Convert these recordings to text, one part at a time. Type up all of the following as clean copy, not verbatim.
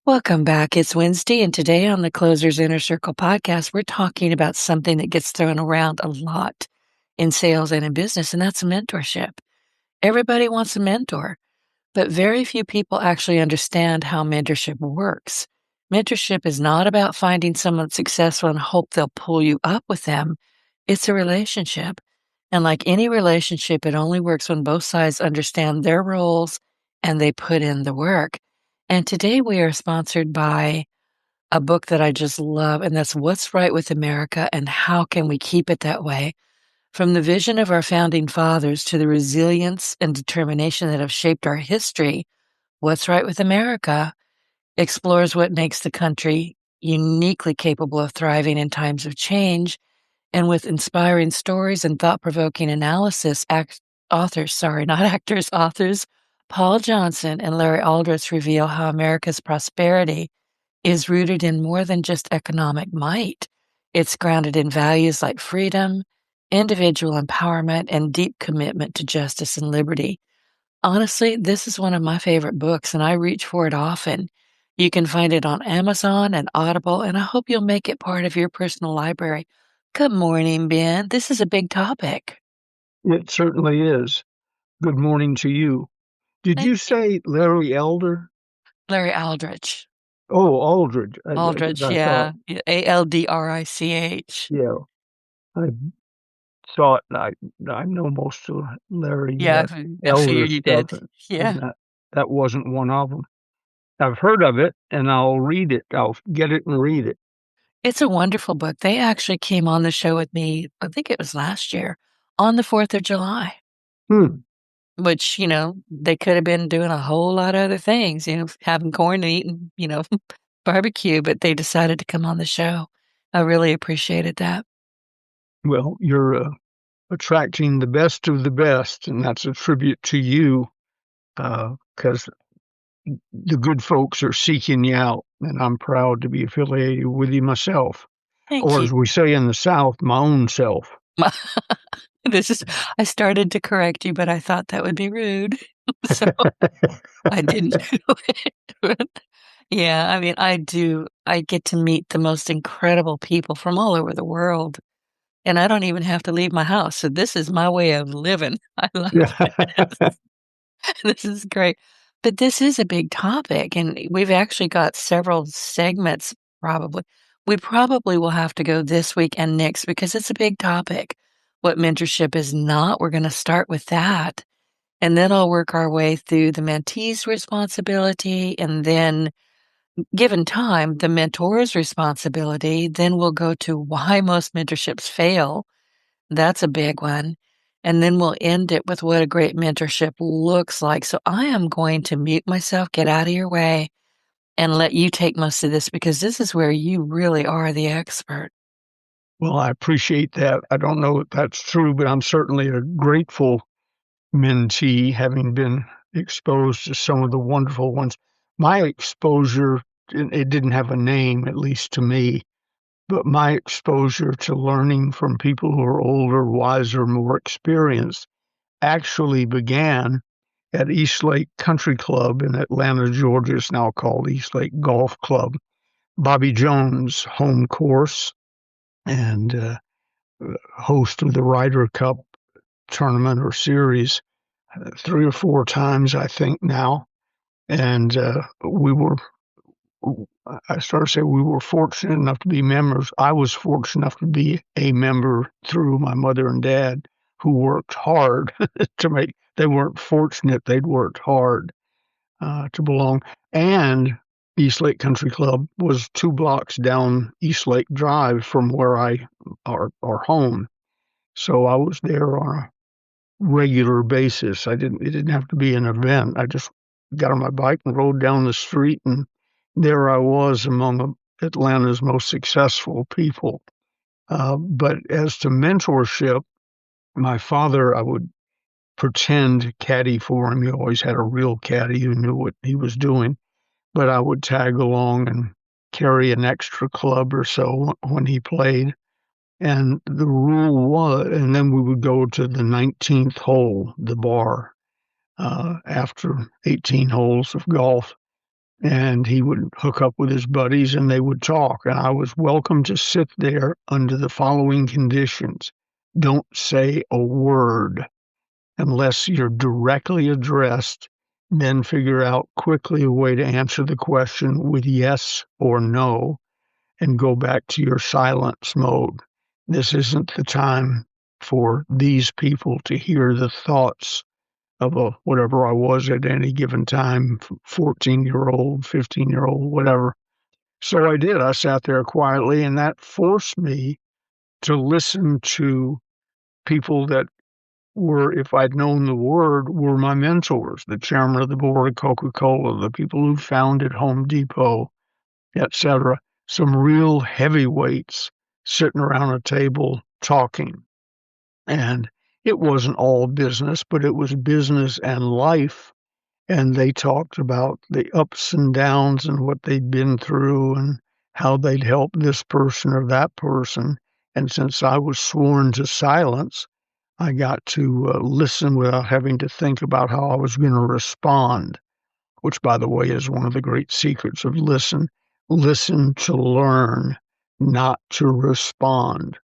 Welcome back. It's Wednesday, and today on the Closers Inner Circle podcast, we're talking about something that gets thrown around a lot in sales and in business, and that's mentorship. Everybody wants a mentor, but very few people actually understand how mentorship works. Mentorship is not about finding someone successful and hope they'll pull you up with them. It's a relationship. And like any relationship, it only works when both sides understand their roles and they put in the work. And today we are sponsored by a book that I just love, and that's What's Right with America and How Can We Keep It That Way? From the vision of our founding fathers to the resilience and determination that have shaped our history, What's Right with America explores what makes the country uniquely capable of thriving in times of change. And with inspiring stories and thought-provoking analysis, not actors, authors, Paul Johnson and Larry Aldrich reveal how America's prosperity is rooted in more than just economic might. It's grounded in values like freedom, individual empowerment, and deep commitment to justice and liberty. Honestly, this is one of my favorite books, and I reach for it often. You can find it on Amazon and Audible, and I hope you'll make it part of your personal library. Good morning, Ben. This is a big topic. It certainly is. Good morning to you. Did Thank you you. say Larry Elder? Larry Aldrich. Oh, Aldridge. Aldrich, I thought, yeah. Aldrich. yeah, I thought I know most of Larry Yeah, I Elder figured you stuff, did. Yeah. and that wasn't one of them. I've heard of it, and I'll read it. I'll get it and read it. It's a wonderful book. They actually came on the show with me, I think it was last year, on the 4th of July, Hmm. which, they could have been doing a whole lot of other things, having corn and eating, barbecue, but they decided to come on the show. I really appreciated that. Well, you're attracting the best of the best, and that's a tribute to you, because the good folks are seeking you out, and I'm proud to be affiliated with you myself. Thank Or you. as we say in the South, my own self. My this is I started to correct you, but I thought that would be rude, so I didn't do it. Yeah, I mean, I get to meet the most incredible people from all over the world, and I don't even have to leave my house, so this is my way of living. I love this. Yeah. This is great. But this is a big topic, and we've actually got several segments probably. We probably will have to go this week and next because it's a big topic. What mentorship is not, we're gonna start with that, and then I'll work our way through the mentee's responsibility, and then, given time, the mentor's responsibility, then we'll go to why most mentorships fail. That's a big one. And then we'll end it with what a great mentorship looks like. So I am going to mute myself, get out of your way, and let you take most of this because this is where you really are the expert. Well, I appreciate that. I don't know if that's true, but I'm certainly a grateful mentee, having been exposed to some of the wonderful ones. My exposure, it didn't have a name, at least to me, but my exposure to learning from people who are older, wiser, more experienced actually began at East Lake Country Club in Atlanta, Georgia. It's now called East Lake Golf Club. Bobby Jones' home course, and host of the Ryder Cup tournament or series 3 or 4 times, I think now. And I started to say we were fortunate enough to be members. I was fortunate enough to be a member through my mother and dad, who worked hard they weren't fortunate, they'd worked hard to belong. And East Lake Country Club was 2 blocks down East Lake Drive from where our home. So I was there on a regular basis. It didn't have to be an event. I just got on my bike and rode down the street, and there I was among Atlanta's most successful people. But as to mentorship, my father, I would pretend caddy for him. He always had a real caddy who knew what he was doing, but I would tag along and carry an extra club or so when he played. And the rule was, and then we would go to the 19th hole, the bar, after 18 holes of golf. and he would hook up with his buddies and they would talk. And I was welcome to sit there under the following conditions. Don't say a word unless you're directly addressed, then figure out quickly a way to answer the question with yes or no and go back to your silence mode. This isn't the time for these people to hear the thoughts of a whatever I was at any given time, 14-year-old, 15-year-old, whatever. So I did. I sat there quietly, and that forced me to listen to people that were, if I'd known the word, were my mentors, the chairman of the board of Coca-Cola, the people who founded Home Depot, etc. Some real heavyweights sitting around a table talking. And it wasn't all business, but it was business and life. And they talked about the ups and downs and what they'd been through and how they'd help this person or that person. And since I was sworn to silence, I got to listen without having to think about how I was going to respond, which, by the way, is one of the great secrets of listen. Listen to learn, not to respond.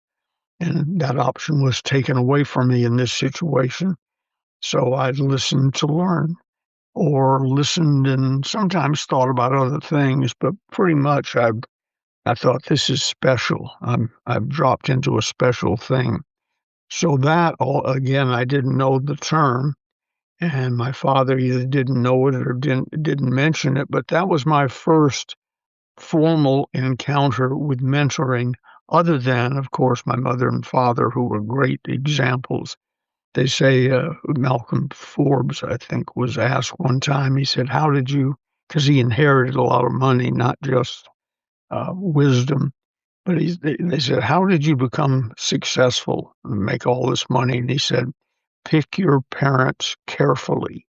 And that option was taken away from me in this situation. So I listened to learn or listened and sometimes thought about other things, but pretty much I thought this is special. I've dropped into a special thing. So that all again, I didn't know the term, and my father either didn't know it or didn't mention it, but that was my first formal encounter with mentoring, other than, of course, my mother and father, who were great examples. They say Malcolm Forbes, I think, was asked one time, he said, how did you, because he inherited a lot of money, not just wisdom, but they said, how did you become successful and make all this money? And he said, pick your parents carefully.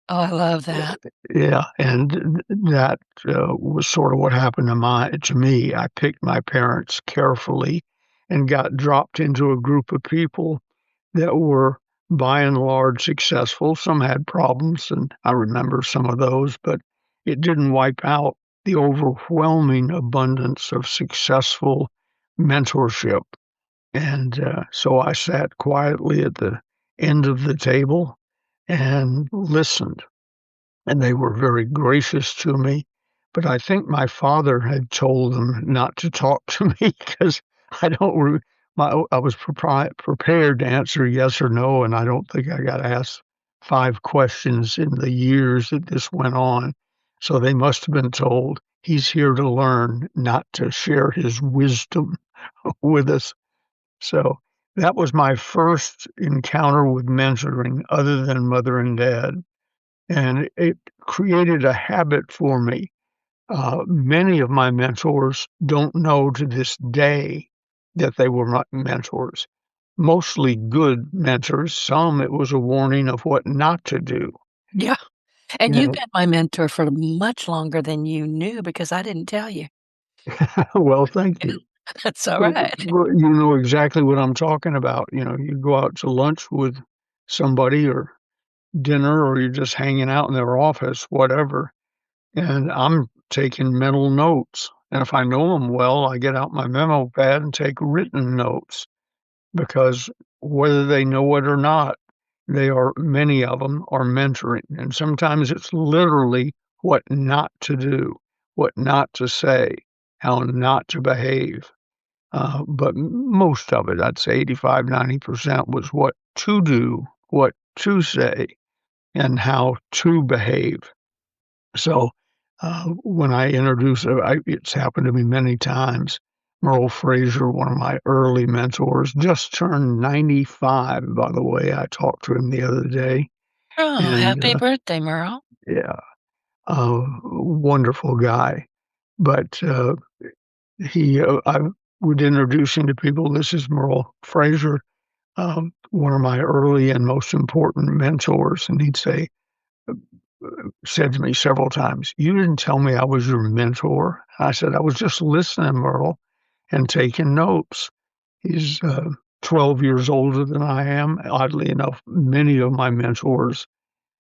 Oh, I love that. Yeah, and that was sort of what happened to me. I picked my parents carefully and got dropped into a group of people that were by and large successful. Some had problems, and I remember some of those, but it didn't wipe out the overwhelming abundance of successful mentorship. And so I sat quietly at the end of the table and listened, and they were very gracious to me. But I think my father had told them not to talk to me because I don't. I was prepared to answer yes or no, and I don't think I got asked 5 questions in the years that this went on. So they must have been told he's here to learn, not to share his wisdom with us. So that was my first encounter with mentoring, other than mother and dad, and it created a habit for me. Many of my mentors don't know to this day that they were my mentors. Mostly good mentors. Some it was a warning of what not to do. Yeah. And you've And been my mentor for much longer than you knew because I didn't tell you. well, thank you. That's all Well, right. you know exactly what I'm talking about. You know, you go out to lunch with somebody or dinner, or you're just hanging out in their office, whatever. And I'm taking mental notes. And if I know them well, I get out my memo pad and take written notes because whether they know it or not, many of them are mentoring. And sometimes it's literally what not to do, what not to say, how not to behave. But most of it, I'd say 85, 90% was what to do, what to say, and how to behave. So when I introduce it, it's happened to me many times. Merle Fraser, one of my early mentors, just turned 95, by the way. I talked to him the other day. Oh, And happy birthday, Merle. yeah, wonderful guy. But I would introduce him to people. This is Merle Fraser, one of my early and most important mentors. And he'd say, said to me several times, you didn't tell me I was your mentor. I said, I was just listening, Merle, and taking notes. He's 12 years older than I am. Oddly enough, many of my mentors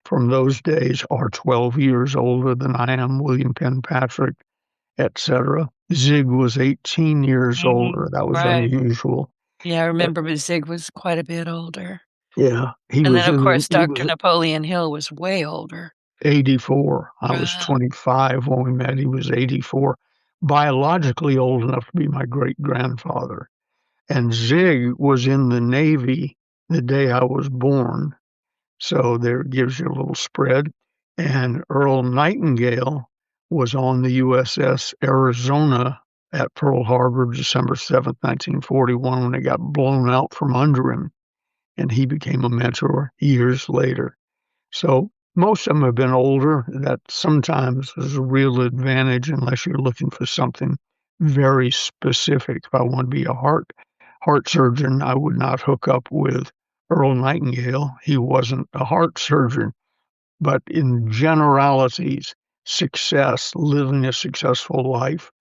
from those days are 12 years older than I am, William Penpatrick, etc. Zig was 18 years Mhm. older. That was Right. unusual. Yeah, I But remember, but Zig was quite a bit older. yeah, And then, of course, he Doctor was Napoleon Hill was way older. 84. I was Right. 25 when we met. He was 84, biologically old enough to be my great grandfather. And Zig was in the Navy the day I was born. So there gives you a little spread. And Earl Nightingale was on the USS Arizona at Pearl Harbor, December 7th, 1941, when it got blown out from under him. And he became a mentor years later. So most of them have been older. That sometimes is a real advantage unless you're looking for something very specific. If I want to be a heart surgeon, I would not hook up with Earl Nightingale. He wasn't a heart surgeon. But in generalities, success, living a successful life,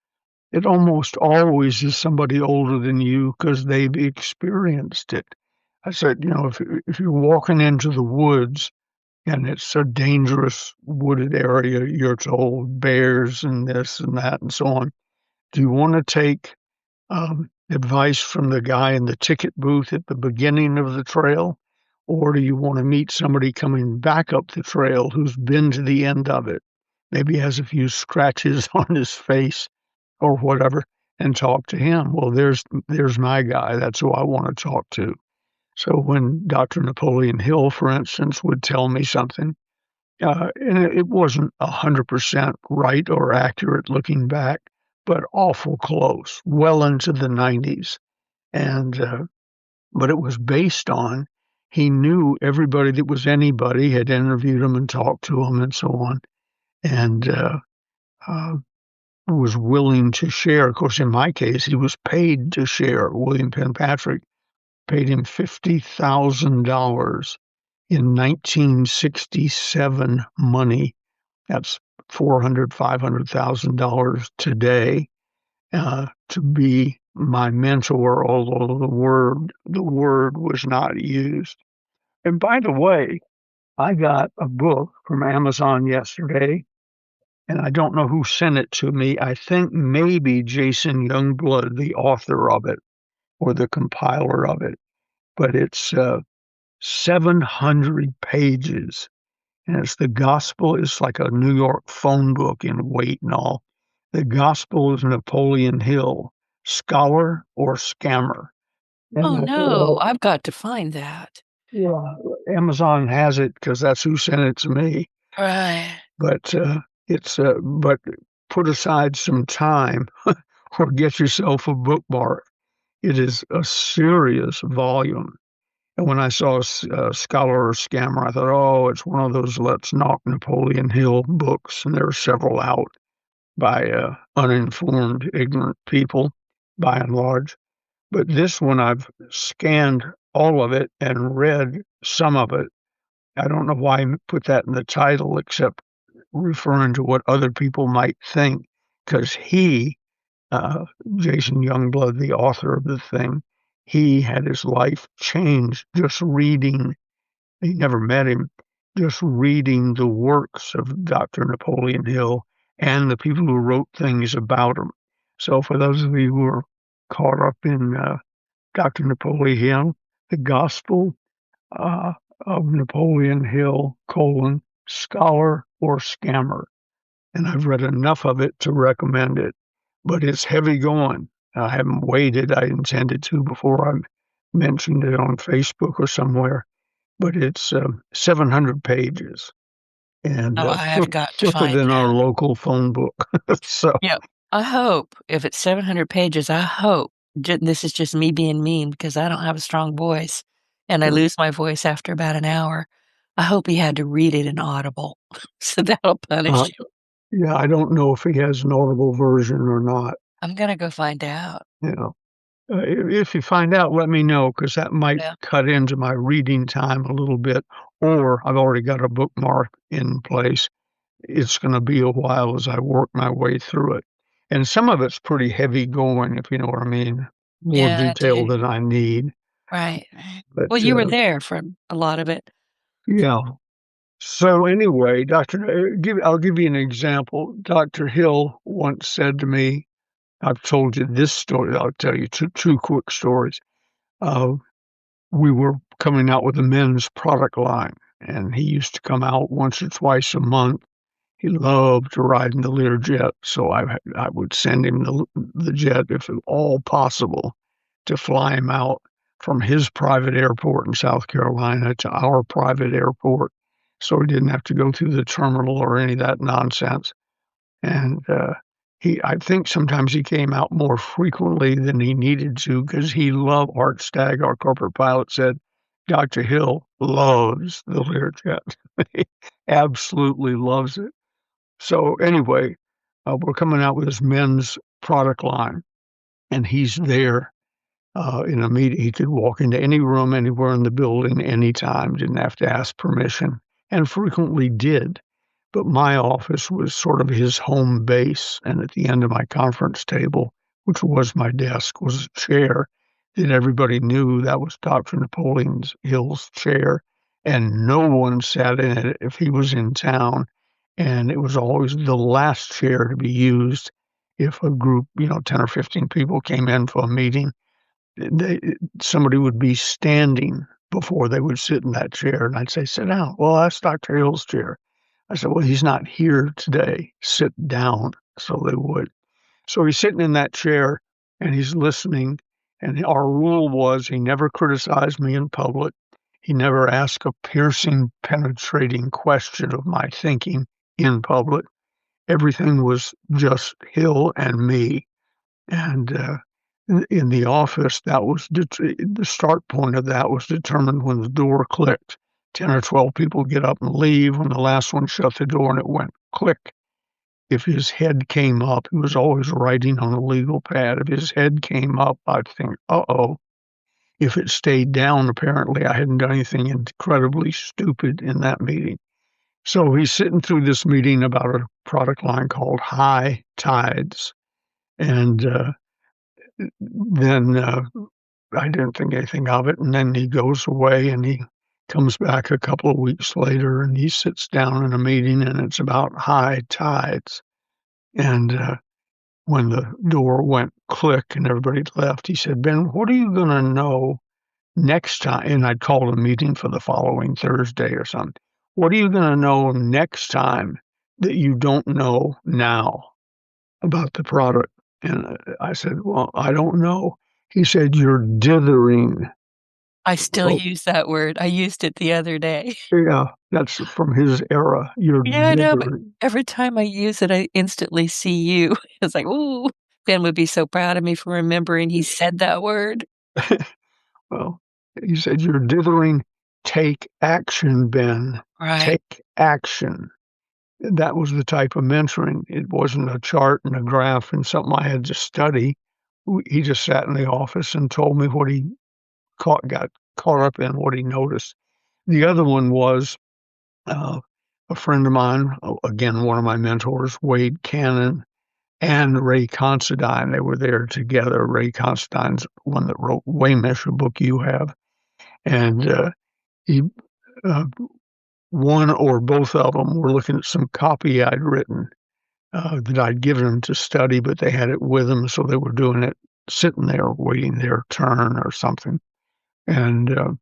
it almost always is somebody older than you because they've experienced it. I said, if you're walking into the woods and it's a dangerous wooded area, you're told bears and this and that and so on. Do you want to take advice from the guy in the ticket booth at the beginning of the trail? Or do you want to meet somebody coming back up the trail who's been to the end of it, maybe has a few scratches on his face or whatever, and talk to him? Well, there's my guy. That's who I want to talk to. So when Dr. Napoleon Hill, for instance, would tell me something, and it wasn't 100% right or accurate looking back, but awful close, well into the 90s. And but it was based on he knew everybody that was anybody, had interviewed them and talked to them and so on, and uh, was willing to share. Of course, in my case, he was paid to share. William Penpatrick paid him $50,000 in 1967 money. That's $500,000 today, to be my mentor, although the word was not used. And by the way, I got a book from Amazon yesterday, and I don't know who sent it to me. I think maybe Jason Youngblood, the author of it, or the compiler of it, but it's 700 pages. And it's the gospel. It's like a New York phone book in weight and all. The Gospel of Napoleon Hill, Scholar or Scammer. And Oh, I thought, no, well, I've got to find that. yeah, Amazon has it because that's who sent it to me. Right. But but put aside some time or get yourself a bookmark. It is a serious volume. And when I saw Scholar or Scammer, I thought, oh, it's one of those Let's Knock Napoleon Hill books. And there are several out by uninformed, ignorant people, by and large. But this one, I've scanned all of it and read some of it. I don't know why I put that in the title, except referring to what other people might think, because uh, Jason Youngblood, the author of the thing, he had his life changed just reading. He never met him, just reading the works of Dr. Napoleon Hill and the people who wrote things about him. So, for those of you who are caught up in Dr. Napoleon Hill, the Gospel uh, of Napoleon Hill, Scholar or Scammer. And I've read enough of it to recommend it, but it's heavy going. I haven't waited. I intended to before I mentioned it on Facebook or somewhere, but it's 700 pages and Oh, I have got to thicker find than our that. local phone book. So, Yep. I hope if it's 700 pages, I hope this is just me being mean because I don't have a strong voice and I lose my voice after about an hour. I hope he had to read it in Audible. So that'll punish uh, him. yeah, I don't know if he has an audible version or not. I'm gonna go find out. You know, if you find out, let me know because that might Yeah. cut into my reading time a little bit. Or I've already got a bookmark in place. It's going to be a while as I work my way through it. And some of it's pretty heavy going, if you know what I mean, more Yeah, I detail do. than I need. Right. Right. But Well, you were there for a lot of it. yeah, So anyway, I'll give you an example. Dr. Hill once said to me, I've told you this story. I'll tell you two quick stories. Uh, we were coming out with a men's product line, and he used to come out once or twice a month. He loved to ride in the Learjet, so I would send him the jet if at all possible to fly him out from his private airport in South Carolina to our private airport, so he didn't have to go through the terminal or any of that nonsense. And I think sometimes he came out more frequently than he needed to because he loved Art Stagg, our corporate pilot, said Dr. Hill loves the Learjet. He absolutely loves it. So anyway, we're coming out with this men's product line, and he's there in a meeting. He could walk into any room anywhere in the building anytime, didn't have to ask permission, and frequently did. But my office was sort of his home base, and at the end of my conference table, which was my desk, was a chair that everybody knew that was Dr. Napoleon Hill's chair, and no one sat in it if he was in town, and it was always the last chair to be used if a group, 10 or 15 people came in for a meeting. They Somebody would be standing before they would sit in that chair, and I'd say, "Sit down." "Well, that's Dr. Hill's chair." I said, "Well, he's not here today. Sit down." So they would. So he's sitting in that chair and he's listening. And our rule was he never criticized me in public. He never asked a piercing, penetrating question of my thinking in public. Everything was just Hill and me. And in the office, that was the start point of that was determined when the door clicked. 10 or 12 people get up and leave. When the last one shut the door and it went click, if his head came up, he was always writing on a legal pad. If his head came up, I'd think, uh-oh. If it stayed down, apparently I hadn't done anything incredibly stupid in that meeting. So he's sitting through this meeting about a product line called High Tides. And then I didn't think anything of it. And then he goes away and he comes back a couple of weeks later and he sits down in a meeting and it's about high tides. And when the door went click and everybody left, he said, "Ben, what are you going to know next time?" And I'd called a meeting for the following Thursday or something. "What are you going to know next time that you don't know now about the product?" And I said, "Well, I don't know." He said, "You're dithering." I still Oh, use that word. I used it the other day. yeah, that's from his era. "You're Yeah, I know, but dithering." every time I use it, I instantly see you. It's like, "Ooh." Ben would be so proud of me for remembering he said that word. Well, he said, "You're dithering. Take action, Ben. Right. Take action." That was the type of mentoring. It wasn't a chart and a graph and something I had to study. He just sat in the office and told me what he got caught up in, what he noticed. The other one was uh, a friend of mine, again, one of my mentors, Wade Cannon and Ray Considine. They were there together. Ray Considine's one that wrote Waymesh, a book you have. And he, uh, one or both of them were looking at some copy I'd written that I'd given them to study, but they had it with them, so they were doing it sitting there waiting their turn or something. And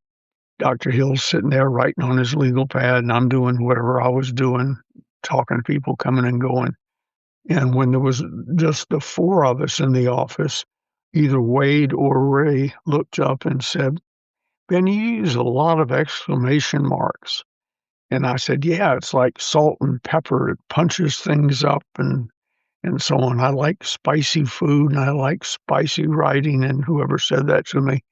Dr. Hill's sitting there writing on his legal pad, and I'm doing whatever I was doing, talking to people coming and going. And when there was just the four of us in the office, either Wade or Ray looked up and said, "Ben, you use a lot of exclamation marks." And I said, "Yeah, it's like salt and pepper. It punches things up and so on. I like spicy food and I like spicy writing." And whoever said that to me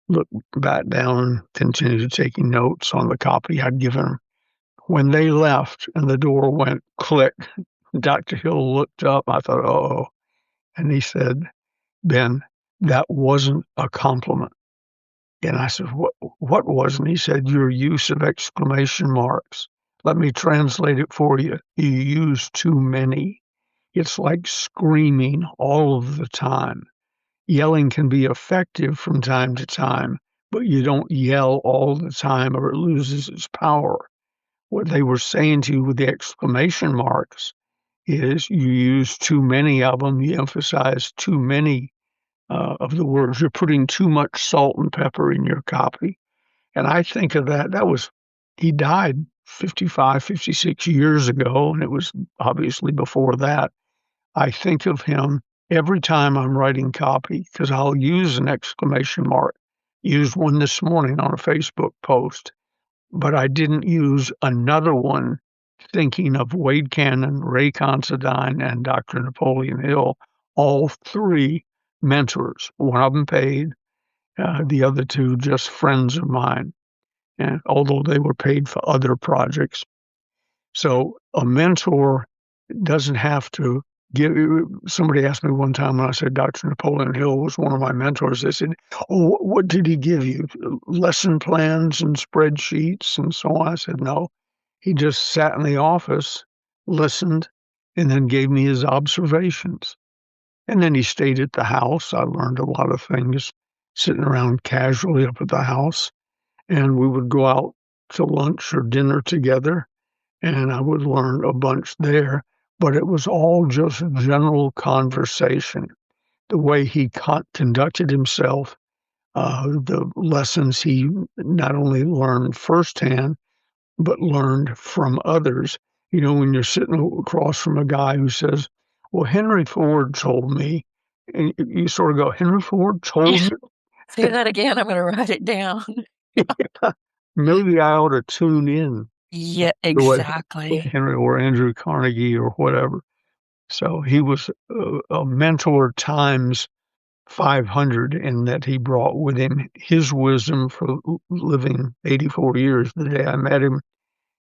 looked back down and continued taking notes on the copy I'd given them. When they left and the door went click, Dr. Hill looked up. I thought, oh, and he said, "Ben, that wasn't a compliment." And I said, what wasn't? He said, "Your use of exclamation marks. Let me translate it for you. You use too many. It's like screaming all of the time. Yelling can be effective from time to time, but you don't yell all the time or it loses its power. what they were saying to you with the exclamation marks is you use too many of them. You emphasize too many of the words. You're putting too much salt and pepper in your copy. And I think of that. He died 55, 56 years ago, and it was obviously before that. I think of him every time I'm writing copy because I'll use an exclamation mark. Used one this morning on a Facebook post, but I didn't use another one thinking of Wade Cannon, Ray Considine, and Dr. Napoleon Hill, all three mentors. One of them paid, the other two just friends of mine, and although they were paid for other projects. So a mentor doesn't have to give. Somebody asked me one time when I said Dr. Napoleon Hill was one of my mentors. They said, "Oh, what did he give you? Lesson plans and spreadsheets and so on?" I said, "No, he just sat in the office, listened, and then gave me his observations. And then he stayed at the house. I learned a lot of things sitting around casually up at the house, and we would go out to lunch or dinner together, and I would learn a bunch there, but it was all just general conversation. The way he conducted himself, the lessons he not only learned firsthand, but learned from others. You know, when you're sitting across from a guy who says, "Well, Henry Ford told me," and you sort of go, "Henry Ford told you?" Say that again, I'm gonna write it down. Maybe I ought to tune in Yeah, the way exactly. Henry or Andrew Carnegie or whatever. So he was a mentor times 500 in that he brought with him his wisdom for living 84 years the day I met him.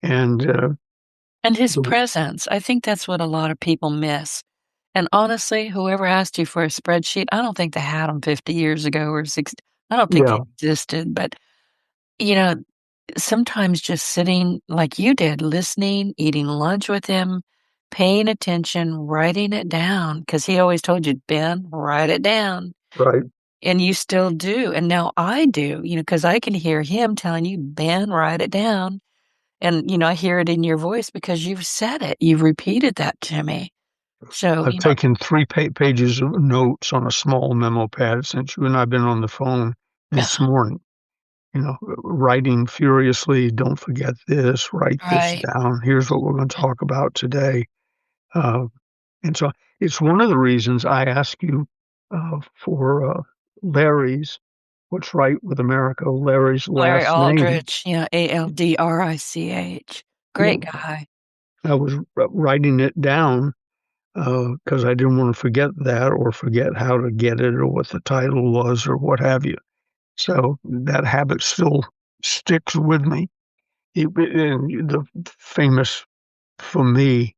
And And his the, presence, I think that's what a lot of people miss. And honestly, whoever asked you for a spreadsheet, I don't think they had them 50 years ago or 60. I don't think yeah, it existed, but, you know, sometimes just sitting like you did, listening, eating lunch with him, paying attention, writing it down, because he always told you, "Ben, write it down." right. And you still do, and now I do, because I can hear him telling you, "Ben, write it down." And, I hear it in your voice because you've said it. You've repeated that to me. So, I've taken three pages of notes on a small memo pad since you and I've been on the phone this morning. You know, writing furiously, don't forget this, write this right. down. Here's what we're going to talk about today. Uh, and so it's one of the reasons I ask you for Larry's, what's right with America, Larry's Larry last name. Aldrich, yeah, Aldrich. Yeah, Great guy. I was writing it down because I didn't want to forget that or forget how to get it or what the title was or what have you. So that habit still sticks with me. And the famous, for me,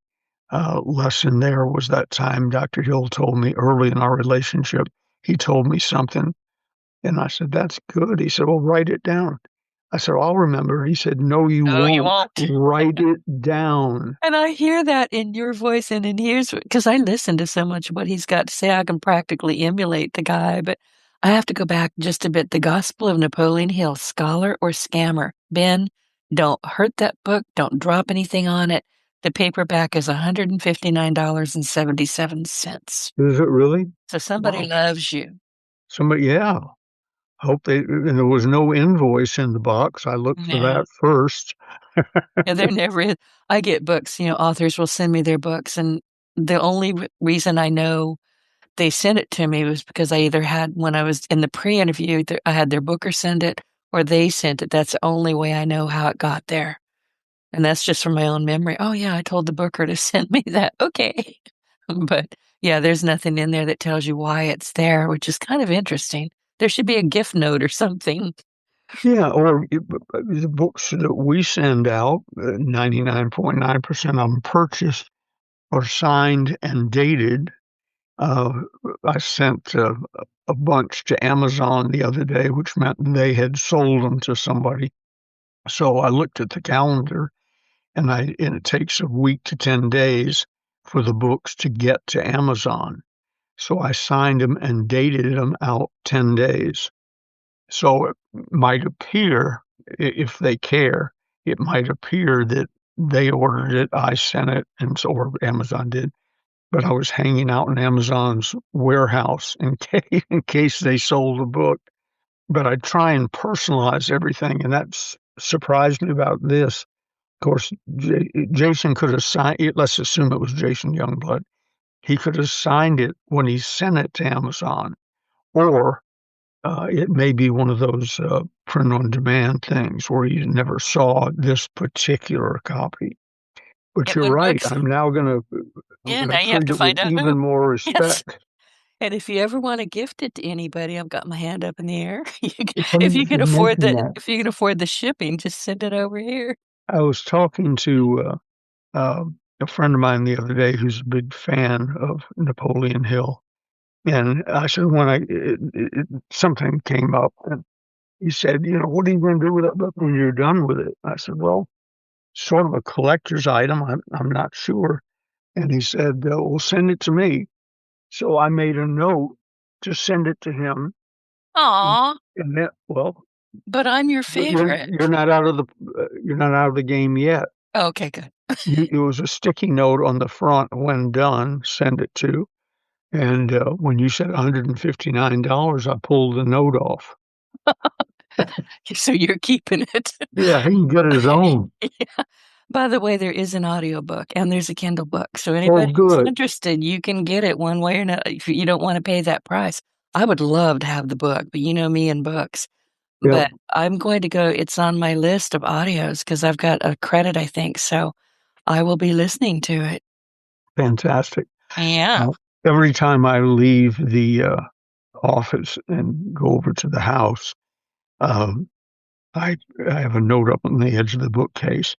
lesson there was that time Dr. Hill told me early in our relationship, he told me something, and I said, "That's good." He said, "Well, write it down." I said, "I'll remember." He said, "No, you No, you won't. won't. Write it down." And I hear that in your voice and in his, because I listen to so much of what he's got to say. I can practically emulate the guy, but I have to go back just a bit. The Gospel of Napoleon Hill, Scholar or Scammer. Ben, don't hurt that book. Don't drop anything on it. The paperback is $159.77. Is it really? So somebody Wow. loves you. Somebody, yeah. Hope and there was no invoice in the box. I looked for Yeah. that first. Yeah, there never is. I get books, authors will send me their books, and the only reason I know they sent it to me was because I either had when I was in the pre-interview, either I had their booker send it or they sent it. That's the only way I know how it got there, and that's just from my own memory. "Oh, yeah, I told the booker to send me that." Okay. But, yeah, there's nothing in there that tells you why it's there, which is kind of interesting. There should be a gift note or something. Yeah, or the books that we send out, 99.9% of them purchased or signed and dated. Uh, I sent a bunch to Amazon the other day, which meant they had sold them to somebody. So I looked at the calendar, and it takes a week to 10 days for the books to get to Amazon. So I signed them and dated them out 10 days. So it might appear, if they care, it might appear that they ordered it, I sent it, and so or Amazon did, but I was hanging out in Amazon's warehouse in case they sold a book. But I try and personalize everything, and that's surprised me about this. Of course, Jason could have signed it. Let's assume it was Jason Youngblood. He could have signed it when he sent it to Amazon, or it may be one of those print on demand things where you never saw this particular copy. But And you're when right. books I'm yeah, gonna now you have treat to it with find out who. even more Yes. respect. And if you ever wanna gift it to anybody, I've got my hand up in the air. You c It's funny if you you can should afford mention the that. if you can afford the shipping, just send it over here. I was talking to uh, a friend of mine the other day who's a big fan of Napoleon Hill, and I said when something came up, and he said, "You know, what are you going to do with that book when you're done with it?" I said, "Well, sort of a collector's item. I'm not sure." And he said, "Well, send it to me." So I made a note to send it to him, and, Aw, and that well, but I'm your you're favorite. you're not out of the you're not out of the game yet. Okay, good. It was a sticky note on the front when done, send it to. And when you said $159, I pulled the note off. So you're keeping it. Yeah, he can get his own. Yeah. By the way, there is an audiobook and there's a Kindle book, so Oh, anybody who's good. interested, you can get it one way or another if you don't wanna pay that price. I would love to have the book, but you know me and books. Yep, But I'm going to go it's on my list of audios because 'cause I've got a credit, I think, so I will be listening to it. fantastic. Yeah, Uh, every time I leave the office and go over to the house, um, I I have a note up on the edge of the bookcase,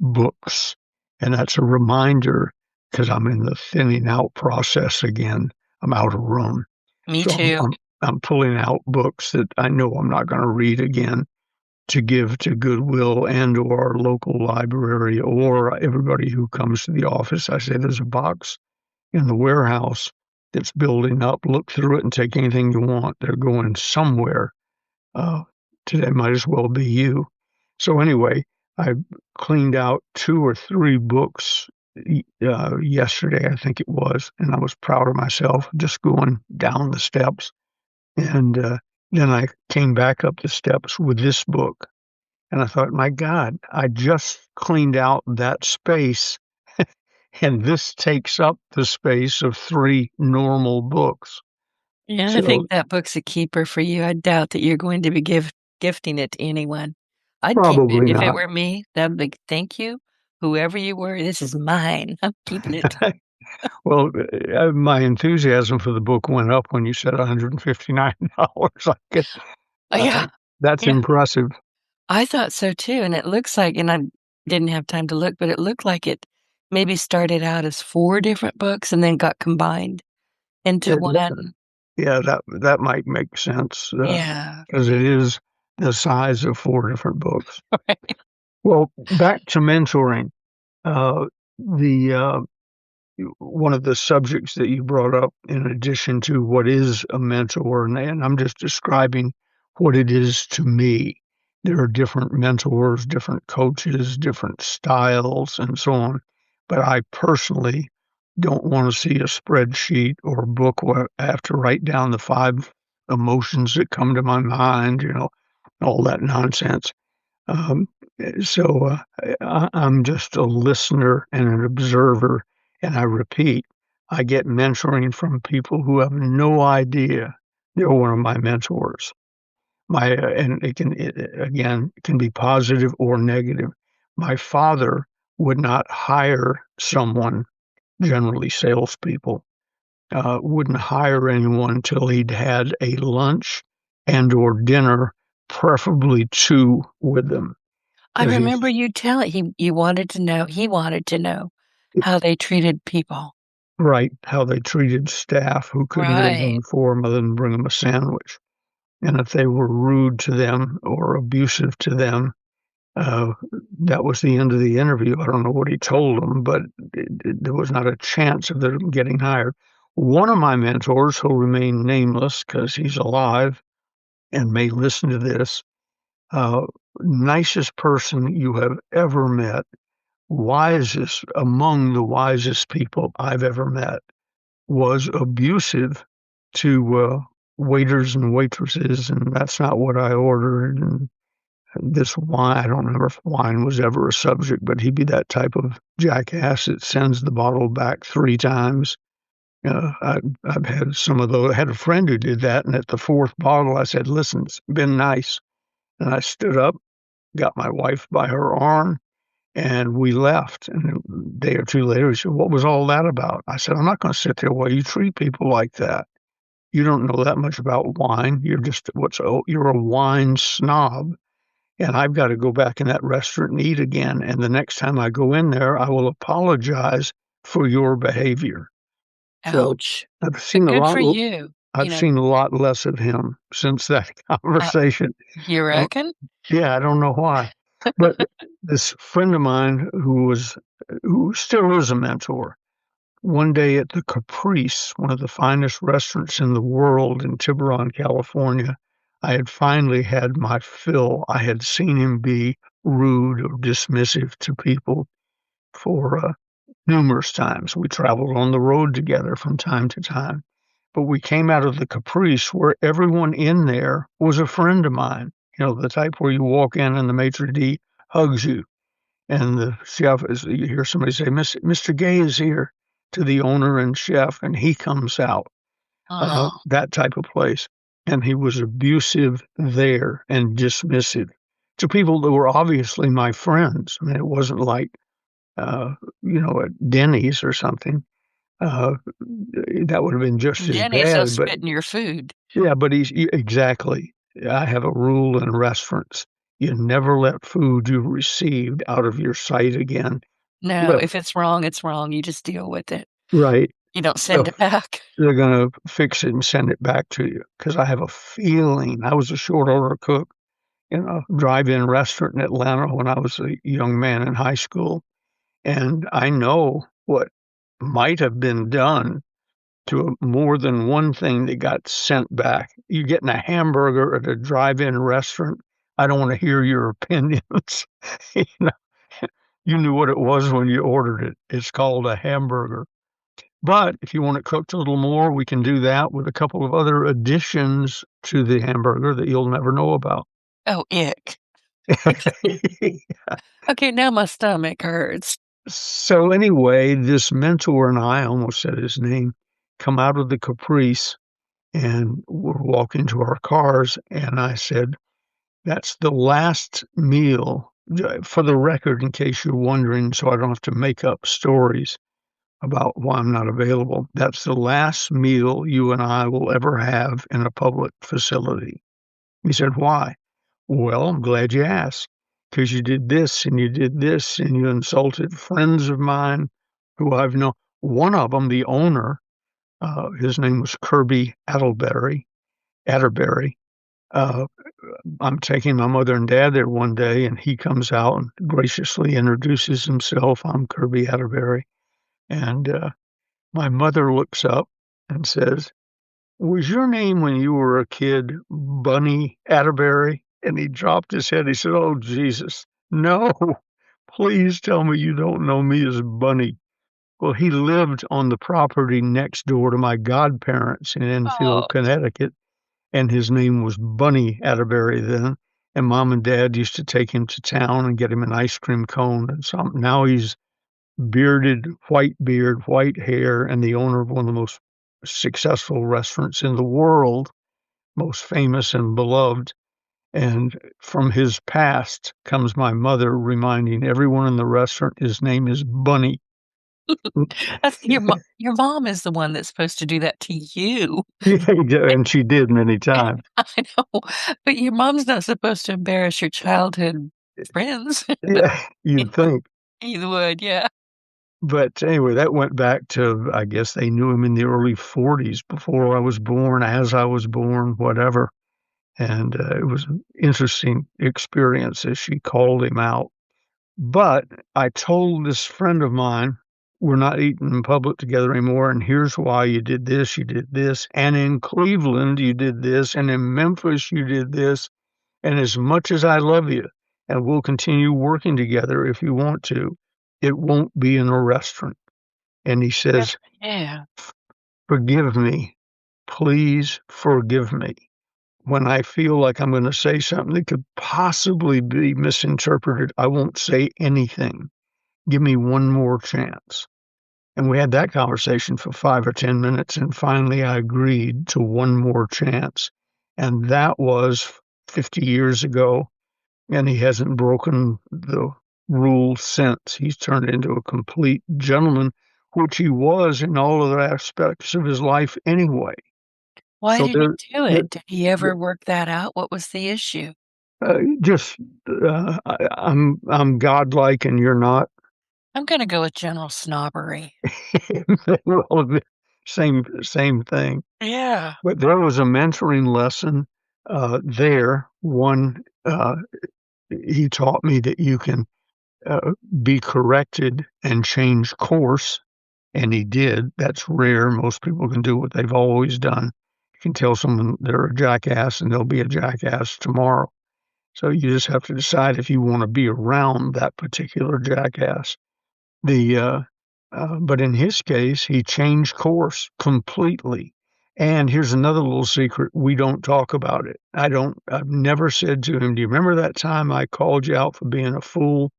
books, and that's a reminder because 'cause I'm in the thinning out process again. I'm out of room. me So too. I'm pulling out books that I know I'm not gonna read again to give to Goodwill and or our local library or everybody who comes to the office. I say, "There's a box in the warehouse that's building up. Look through it and take anything you want. They're going somewhere. Uh, today might as well be you." So anyway, I cleaned out 2 or 3 books yesterday, I think it was, and I was proud of myself just going down the steps. And then I came back up the steps with this book. And I thought, my God, I just cleaned out that space, and this takes up the space of 3 normal books. Yeah, I So think that book's a keeper for you. I doubt that you're going to be gifting it to anyone. I'd keep it probably if it not. were me. That'd be "Thank you, whoever you were, this is mine. I'm keeping it." Well, my enthusiasm for the book went up when you said $159. I get, Oh, yeah, that's yeah. impressive. I thought so too, and it looks like and I didn't have time to look, but it looked like it maybe started out as 4 different books and then got combined into It one. Yeah, that might make sense, Yeah. because it is the size of 4 different books. Right. Well, back to mentoring, the, one of the subjects that you brought up in addition to what is a mentor, and I'm just describing what it is to me. There are different mentors, different coaches, different styles, and so on. But I personally don't want to see a spreadsheet or a book where I have to write down the 5 emotions that come to my mind, all that nonsense. Um, I'm just a listener and an observer, and I repeat, I get mentoring from people who have no idea they're one of my mentors. And again, it can be positive or negative. My father would not hire someone, generally salespeople, wouldn't hire anyone until he'd had a lunch and or dinner, preferably 2 with them, I because remember he's you telling he wanted to know how they treated people. right, how they treated staff who couldn't get Right. along for him other than bring them a sandwich. And if they were rude to them or abusive to them, uh, that was the end of the interview. I don't know what he told them, but there was not a chance of them getting hired. One of my mentors, who'll remain nameless because he's alive and may listen to this, nicest person you have ever met, wisest among the wisest people I've ever met, was abusive to waiters and waitresses, and that's not what I ordered. And this wine, I don't remember if wine was ever a subject, but he'd be that type of jackass that sends the bottle back 3 times. I've had some of those. I had a friend who did that, and at the 4th bottle, I said, "Listen, it's been nice." And I stood up, got my wife by her arm, and we left. And a day or two later, he said, "What was all that about?" I said, "I'm not going to sit there while you treat people like that. You don't know that much about wine. You're a wine snob. And I've got to go back in that restaurant and eat again. And the next time I go in there, I will apologize for your behavior." So Ouch. I've But seen a good lot for you. I've seen a lot less of him since that Uh, conversation. you Uh, reckon? yeah, I don't know why. But this friend of mine who still is a mentor, one day at the Caprice, one of the finest restaurants in the world in Tiburon, California, I had finally had my fill. I had seen him be rude or dismissive to people for numerous times. We traveled on the road together from time to time. But we came out of the Caprice where everyone in there was a friend of mine. You know, the type where you walk in and the maitre d' hugs you. And the chef is, you hear somebody say, Mr. Gay is here, to the owner and chef, and he comes out, Oh, that type of place. And he was abusive there and dismissive to people that were obviously my friends. I mean, it wasn't like, uh, at Denny's or something. Uh, that would have been just as Denny's, they'll bad, but spit in your food. yeah, but exactly. I have a rule in restaurants. You never let food you received out of your sight again. No, Look, if it's wrong, it's wrong. You just deal with it. right. You don't So send it back. they're gonna fix it and send it back to you because I have a feeling I was a short order cook in a drive-in restaurant in Atlanta when I was a young man in high school, and I know what might have been done to more than one thing that got sent back. You're getting a hamburger at a drive-in restaurant. I don't want to hear your opinions. you know, you knew what it was when you ordered it. It's called a hamburger. But if you want it cooked a little more, we can do that with a couple of other additions to the hamburger that you'll never know about. Oh, ick. Okay, now my stomach hurts. So anyway, this mentor and I almost said his name, come out of the Caprice and we're walking to our cars. And I said, "That's the last meal," for the record, in case you're wondering, so I don't have to make up stories about why I'm not available. "That's the last meal you and I will ever have in a public facility." He said, "Why?" "Well, I'm glad you asked, because you did this and you did this and you insulted friends of mine who I've known." One of them, the owner, his name was Kirby Atterbury. Uh, I'm taking my mother and dad there one day, and he comes out and graciously introduces himself. "I'm Kirby Atterbury." And my mother looks up and says, "Was your name when you were a kid Bunny Atterbury?" And he dropped his head. He said, "Oh, Jesus, no. Please tell me you don't know me as Bunny." Well, he lived on the property next door to my godparents in Oh, Enfield, Connecticut, and his name was Bunny Atterbury then. And mom and dad used to take him to town and get him an ice cream cone and something. Now he's bearded, white beard, white hair, and the owner of one of the most successful restaurants in the world, most famous and beloved. And from his past comes my mother reminding everyone in the restaurant his name is Bunny. that's your mom is the one that's supposed to do that to you. Yeah, and she did many times. I know, but your mom's not supposed to embarrass your childhood friends. Yeah, you'd think. You would, yeah. But anyway, that went back to, I guess they knew him in the early 40s, before I was born, as I was born, whatever. And it was an interesting experience as she called him out. But I told this friend of mine, "We're not eating in public together anymore, and here's why: you did this, and in Cleveland you did this, and in Memphis you did this, and as much as I love you, and we'll continue working together if you want to. It won't be in a restaurant." And he Yeah. says, Yeah. "Forgive me. Please forgive me. When I feel like I'm gonna say something that could possibly be misinterpreted, I won't say anything. Give me one more chance." And we had that conversation for 5 or 10 minutes, and finally I agreed to one more chance. And that was 50 years ago, and he hasn't broken the rule since. He's turned into a complete gentleman, which he was in all other aspects of his life anyway. Why So did he do there it? Did he ever work that out? What was the issue? just, I'm godlike and you're not. I'm gonna go with general snobbery. Well, same thing. Yeah. But there was a mentoring lesson, there. One, he taught me that you can, be corrected and change course, and he did. That's rare. Most people can do what they've always done. You can tell someone they're a jackass, and they'll be a jackass tomorrow. So you just have to decide if you wanna be around that particular jackass. The, but in his case, he changed course completely. And here's another little secret, we don't talk about it. I've never said to him, "Do you remember that time I called you out for being a fool?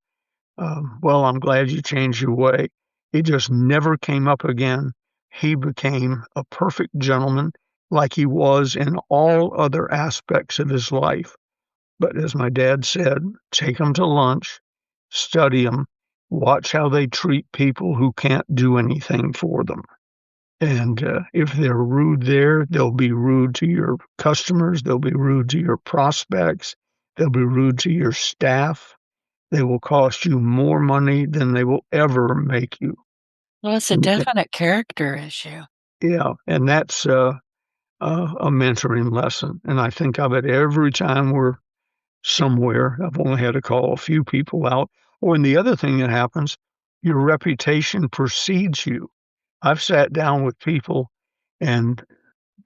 Well, I'm glad you changed your way." It just never came up again. He became a perfect gentleman like he was in all other aspects of his life. But as my dad said, take them to lunch, study them, watch how they treat people who can't do anything for them. And if they're rude there, they'll be rude to your customers, they'll be rude to your prospects, they'll be rude to your staff. They will cost you more money than they will ever make you. Well, it's a And definite character issue. yeah, and that's a mentoring lesson. And I think of it every time we're somewhere. I've only had to call a few people out. Oh, and the other thing that happens, your reputation precedes you. I've sat down with people and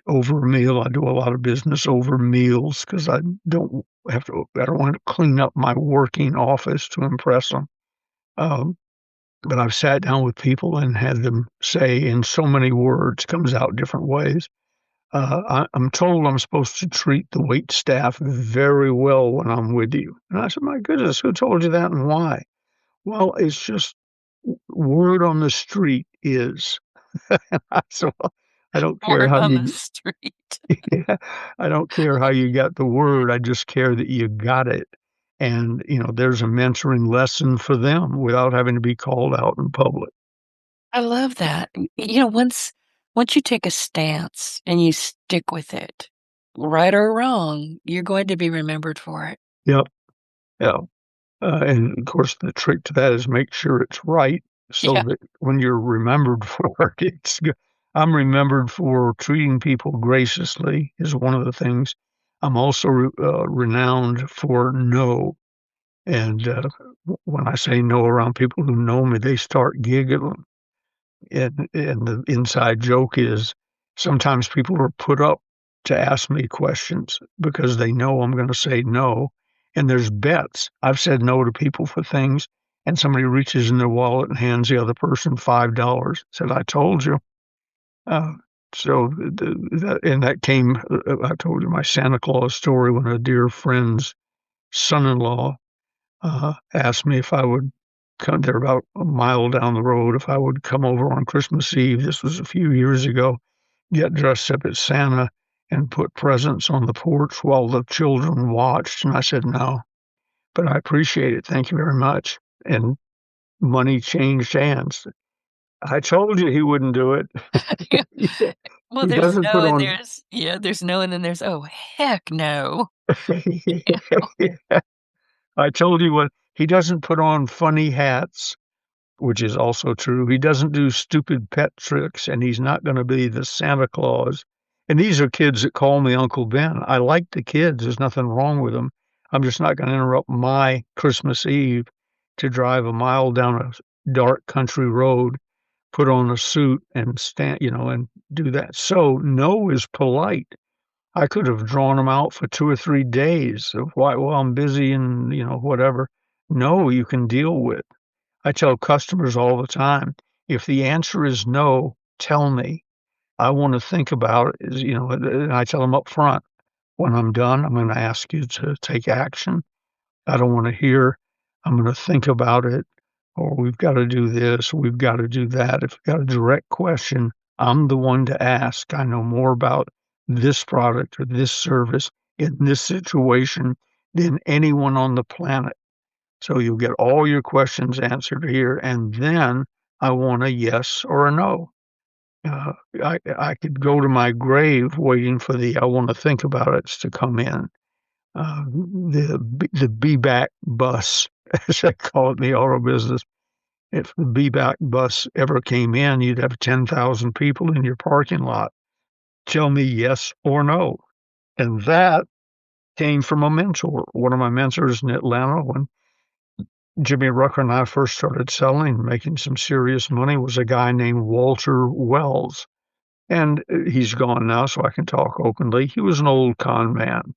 over a meal, I do a lot of business over meals because I don't want to clean up my working office to impress them. Um, but I've sat down with people and had them say in so many words, comes out different ways. I'm told I'm supposed to treat the wait staff very well when I'm with you. And I said, "My goodness, who told you that and why?" "Well, it's just word on the street is." I said, "Well, I don't care Word how on the you street. yeah, I don't care how you got the word. I just care that you got it. And, there's a mentoring lesson for them without having to be called out in public. I love that. Once you take a stance and you stick with it, right or wrong, you're going to be remembered for it. Yep. Yeah. And of course, the trick to that is make sure it's right so Yeah. that when you're remembered for it, it's good. I'm remembered for treating people graciously is one of the things. I'm also renowned for no. And when I say no around people who know me, they start giggling. And the inside joke is sometimes people are put up to ask me questions because they know I'm gonna say no, and there's bets. I've said no to people for things, and somebody reaches in their wallet and hands the other person $5, said, "I told you." Uh, so that came I told you my Santa Claus story when a dear friend's son-in-law asked me if I would come. They're about a mile down the road, if I would come over on Christmas Eve. This was a few years ago, get dressed up as Santa and put presents on the porch while the children watched. And I said, "No, but I appreciate it. Thank you very much." And money changed hands. I told you he wouldn't do it. Yeah, Well, he there's doesn't no put and on. there's no and then there's, "Oh, heck no." I told you what, he doesn't put on funny hats, which is also true. He doesn't do stupid pet tricks, and he's not gonna be the Santa Claus. And these are kids that call me Uncle Ben. I like the kids, there's nothing wrong with them. I'm just not gonna interrupt my Christmas Eve to drive a mile down a dark country road, put on a suit, and and do that. So, no is polite. I could have drawn them out for 2 or 3 days of why, well, I'm busy and, whatever. No, you can deal with. I tell customers all the time, if the answer is no, tell me. I want to think about it. And I tell them up front, when I'm done, I'm going to ask you to take action. I don't want to hear, I'm going to think about it, or we've got to do this, or we've got to do that. If you've got a direct question, I'm the one to ask. I know more about this product or this service in this situation than anyone on the planet. So you'll get all your questions answered here, and then I want a yes or a no. I could go to my grave waiting for the I want to think about it to come in. The be back bus, as I call it in the auto business. If the be back bus ever came in, you'd have 10,000 people in your parking lot. Tell me yes or no. And that came from a mentor. One of my mentors in Atlanta, when Jimmy Rucker and I first started selling, making some serious money, was a guy named Walter Wells. And he's gone now, so I can talk openly. He was an old con man.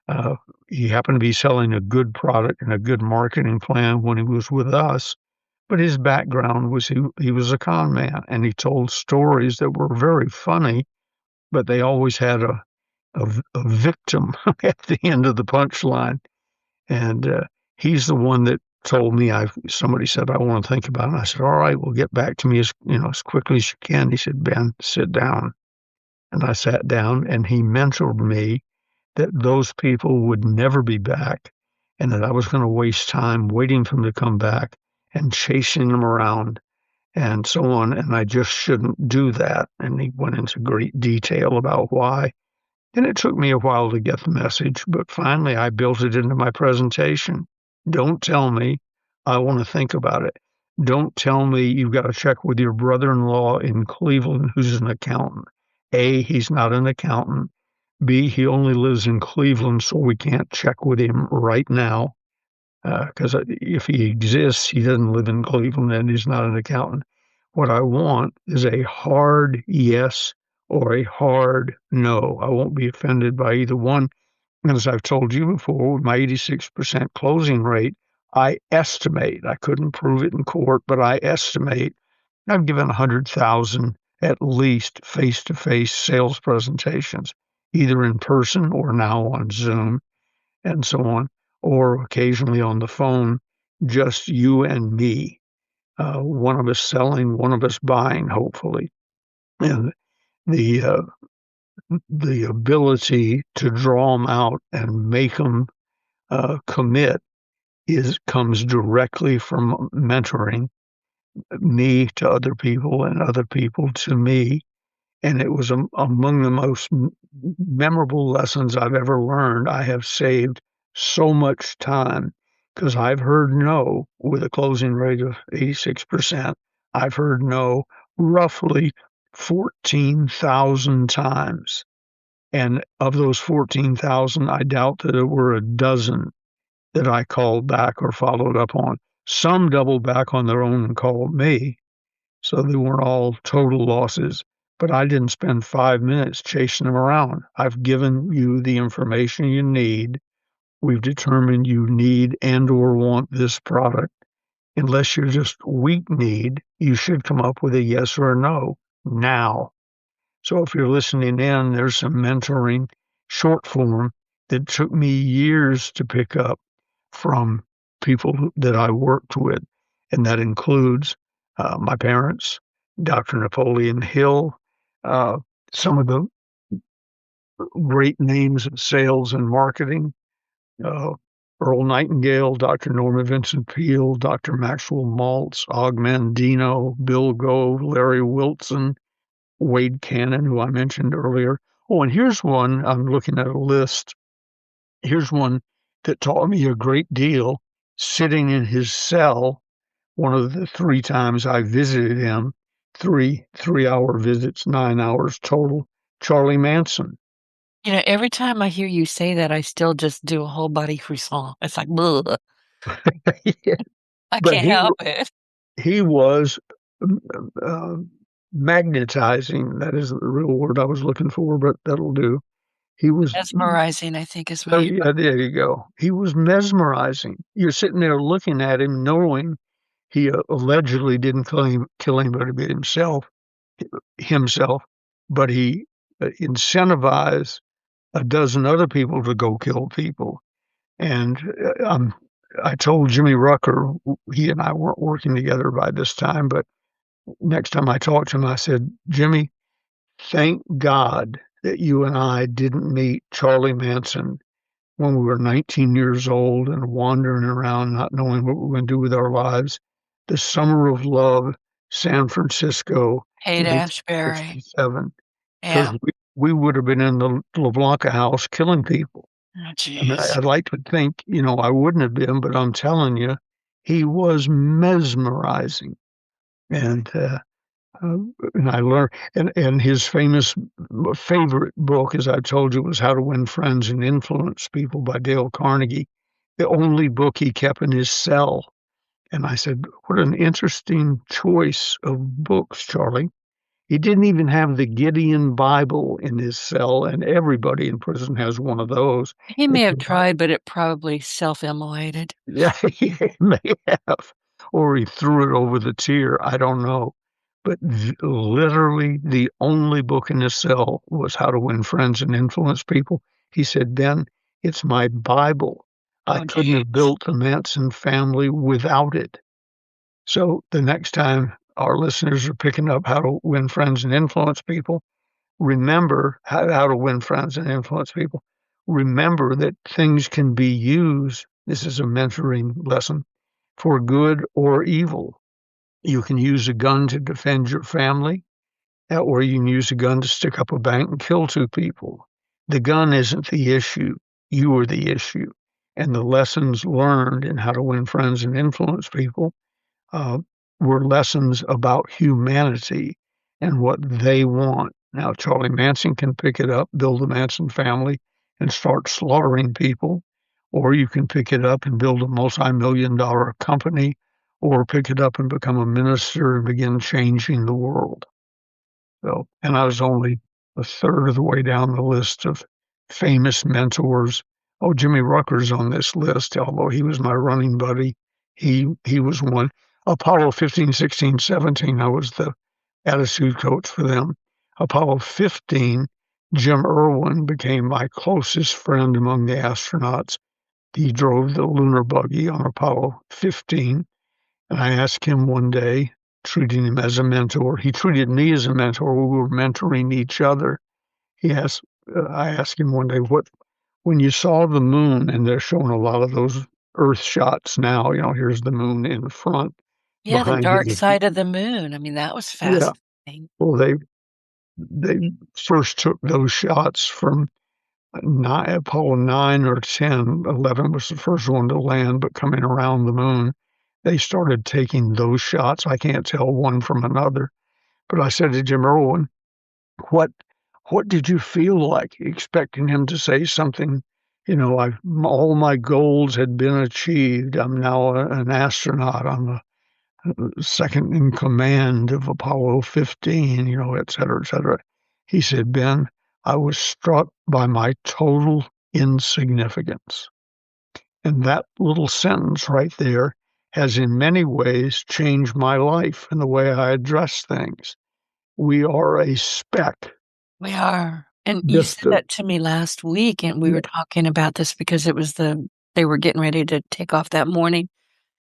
Uh, he happened to be selling a good product and a good marketing plan when he was with us, but his background was he was a con man, and he told stories that were very funny, but they always had a victim at the end of the punchline. And he's the one that told me somebody said, I want to think about it. And I said, all right, well, get back to me as quickly as you can. He said, Ben, sit down. And I sat down, and he mentored me that those people would never be back, and that I was going to waste time waiting for them to come back and chasing them around and so on. And I just shouldn't do that. And he went into great detail about why. And it took me a while to get the message, but finally I built it into my presentation. Don't tell me. I want to think about it. Don't tell me you've got to check with your brother-in-law in Cleveland who's an accountant. A, he's not an accountant. B, he only lives in Cleveland, so we can't check with him right now. Because if he exists, he doesn't live in Cleveland and he's not an accountant. What I want is a hard yes or a hard no. I won't be offended by either one. And as I've told you before, with my 86% closing rate, I estimate, I couldn't prove it in court, but I estimate I've given 100,000 at least face-to-face sales presentations, either in person or now on Zoom and so on, or occasionally on the phone, just you and me, one of us selling, one of us buying, hopefully. And the uh, the ability to draw them out and make them commit comes directly from mentoring me to other people and other people to me. And it was among the most memorable lessons I've ever learned. I have saved so much time because I've heard no with a closing rate of 86%. I've heard no roughly 14,000 times. And of those 14,000, I doubt that there were a dozen that I called back or followed up on. Some doubled back on their own and called me, so they weren't all total losses. But I didn't spend 5 minutes chasing them around. I've given you the information you need. We've determined you need and or want this product. Unless you're just weak need, you should come up with a yes or a no now. So if you're listening in, there's some mentoring short form that took me years to pick up from people that I worked with, and that includes my parents, Dr. Napoleon Hill, uh, some of the great names of sales and marketing, uh, Earl Nightingale, Dr. Norman Vincent Peale, Dr. Maxwell Maltz, Og Mandino, Bill Gove, Larry Wilson, Wade Cannon, who I mentioned earlier. Oh, and here's one, I'm looking at a list. Here's one that taught me a great deal sitting in his cell one of the 3 times I visited him, 3 3-hour visits, 9 hours total. Charlie Manson. Every time I hear you say that, I still just do a whole body frisson. It's like, ugh, Yeah. I But can't help it. he was uh, magnetizing. That is the real word I was looking for, but that'll do. He was, Mesmerizing, I think is what oh, you yeah, there you go. He was mesmerizing. You're sitting there looking at him, knowing he allegedly didn't kill anybody but himself, but he incentivized a dozen other people to go kill people. And I told Jimmy Rucker, he and I weren't working together by this time, but next time I talked to him, I said, Jimmy, thank God that you and I didn't meet Charlie Manson when we were 19 years old and wandering around, not knowing what we were going to do with our lives. The Summer of Love, San Francisco, hate Ashbury. 1967, because Yeah. we would have been in the LeBlanc house killing people. Oh, I mean, jeez. I'd like to think, I wouldn't have been, but I'm telling you, he was mesmerizing. And and I learned, and his favorite book, as I told you, was How to Win Friends and Influence People by Dale Carnegie, the only book he kept in his cell. And I said, what an interesting choice of books, Charlie. He didn't even have the Gideon Bible in his cell, and everybody in prison has one of those. He may It's have tried, but it probably self-immolated. Yeah, he may have, or he threw it over the tier. I don't know. But literally, the only book in his cell was How to Win Friends and Influence People. He said, Ben, it's my Bible. I Oh, couldn't have jeez. built the Manson family without it. So the next time our listeners are picking up How to Win Friends and Influence People, remember how to win friends and influence people. Remember that things can be used. This is a mentoring lesson for good or evil. You can use a gun to defend your family, or you can use a gun to stick up a bank and kill two people. The gun isn't the issue. You are the issue. And the lessons learned in how to win friends and influence people uh, were lessons about humanity and what they want. Now, Charlie Manson can pick it up, build a Manson family, and start slaughtering people, or you can pick it up and build a multi-million-dollar company, or pick it up and become a minister and begin changing the world. So, and I was only a third of the way down the list of famous mentors. Oh, Jimmy Rucker's on this list, although he was my running buddy. He was one. Apollo 15, 16, 17, I was the attitude coach for them. Apollo 15, Jim Irwin became my closest friend among the astronauts. He drove the lunar buggy on Apollo 15. And I asked him one day, treating him as a mentor. He treated me as a mentor. We were mentoring each other. I asked him one day, when you saw the moon, and they're showing a lot of those Earth shots now, here's the moon in front, Yeah, the behind you. dark side of the moon. I mean, that was Yeah. fascinating. Well, they first took those shots from Apollo 9 or 10. 11 was the first one to land, but coming around the moon, they started taking those shots. I can't tell one from another. But I said to Jim Irwin, what what did you feel like? Expecting him to say something, all my goals had been achieved. I'm now an astronaut. I'm a second in command of Apollo 15, et cetera, et cetera. He said, Ben, I was struck by my total insignificance. And that little sentence right there has in many ways changed my life and the way I address things. We are a speck. We are. And you Just said that to me last week, and we yeah, were talking about this because they were getting ready to take off that morning.